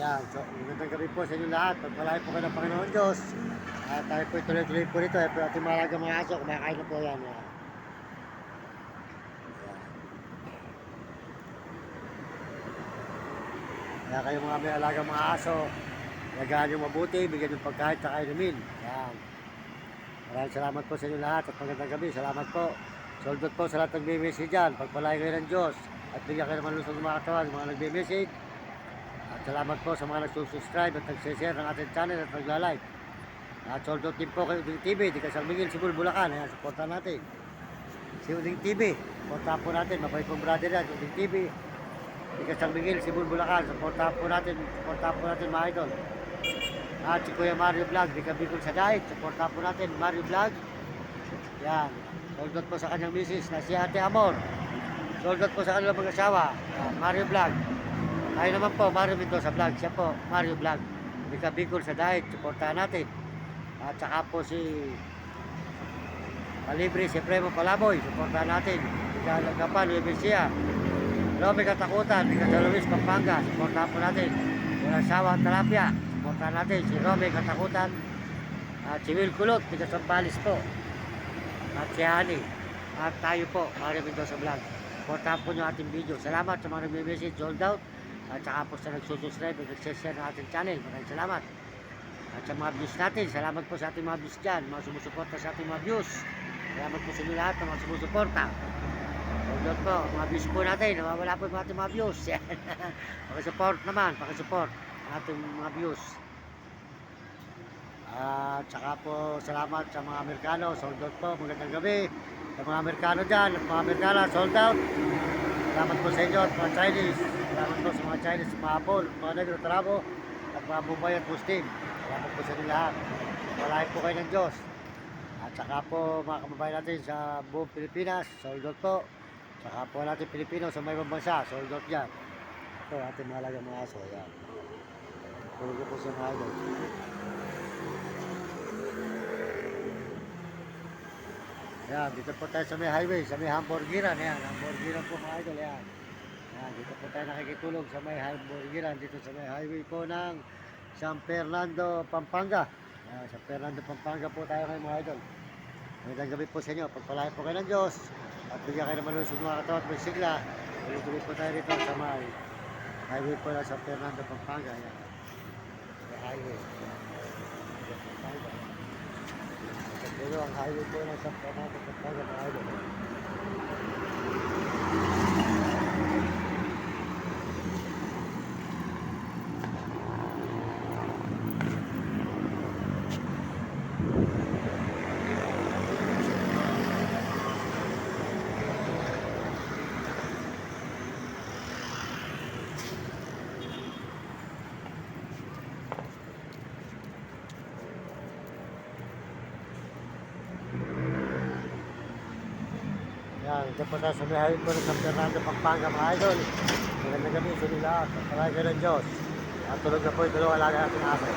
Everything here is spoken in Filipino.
Ayan, so magandang gabi po sa inyo lahat. Pagpalain po kayo ng Panginoon Diyos. At tayo po tuloy-tuloy po rito. Ayan po ating mahalagang mga aso. Kumakain na po yan. Ayan. Kaya kayo mga may alagang mga aso, alagaan nyo mabuti, bigyan nyo pagkain at inumin. Ayan. Maraming salamat po sa inyo lahat at magandang gabi. Salamat po. Soldot po sa lahat ng nagme-message dyan. Pagpalain kayo ng Diyos. At bigyan kayo naman lusog ng mga katawan, mga nagme-message. At salamat po sa mga nagsusubscribe at nag-share ng ating channel at nagla-like. At soldot din po kayo Uding TV, di San Miguel, Sibul, Bulacan. Ayan, supportan natin. Si Uding TV, supportan po natin. Mabait pong brother yan, Uding TV. Di San Miguel, Sibul, Bulacan. Supportan po natin mga idol. At si Kuya Mario Vlog, di Bicol sa Diet. Supportan po natin, Mario Vlog. Yan, soldot po sa kanyang misis na si Ate Amor. Soldot po sa kanilang mag-asawa, Mario Vlog. Tayo naman po, Mario Mendoza Vlog. Siya po, Mario Vlog. Di Bicol sa Diet. Supportan natin. At saka po si Palibre, si Premo Palaboy, supportahan natin. Gapan, Luibesia, Romy Katakutan, di San Luis, Pampanga, supportahan po natin. Walang Sawa, Talapia, supportahan natin. Si Romy Katakutan, at si Will Kulot, di Sambales po. At si Hani. At tayo po, Mario Mendoza Vlog. Supportahan po nyo ating video. Salamat sa mga nagme-message, sold out. At saka po sa nagsusubscribe at nag-share ng ating channel. Maraming salamat. At sa mga views natin, salamat po sa ating mga views dyan, mga sumusuporta sa ating mga views. Salamat po sa inyo lahat ng mga sumusuporta. Huwag po, mga views po natin, nawawala po yung ating mga views. Pakisupport naman, pakisupport ang ating mga views. At saka po, salamat sa mga Amerikano, sold out po, magandang gabi. Sa mga Amerikano dyan, at mga Amerikana, sold out. Salamat po sa inyo at mga Chinese. Salamat po sa mga Chinese, mga Apol, mga Negro Tarabo, at mga Mumbai at Muslim. Salamat po sa inyo lahat. Walahin po kayo ng Diyos. At saka po mga kababayan natin sa buong Pilipinas, soldot po. Saka po natin Pilipino sa may ibang bansa, soldot dyan. Ito ating mahalagang mga aso. Yan. Tulog po sa mga idol. Yan, dito po tayo sa may highway, sa may hamburgeran. Yan, hamburgeran po mga idol. Yan. Yan, dito po tayo nakikitulog sa may hamburgeran. Dito sa may highway po ng San Fernando, Pampanga. San Fernando, Pampanga po tayo ngayon mga idol. Magandang gabi po sa inyo. Pagpalain po kayo ng Diyos. At bigyan kayo naman lusog mga katawan at may sigla. Tuloy po tayo dito sa may highway po ng San Fernando, Pampanga. Yan. May highway. Pampanga. Pero ang highway po ng San Fernando, Pampanga mga idol. Yan, dyan po tayo sa may highway po ng San Fernando, Pampanga mga idol. Magandang gabi sa inyo lahat. Pagpalain kayo ng Diyos. At tulog na po yung dalawang alaga natin aso.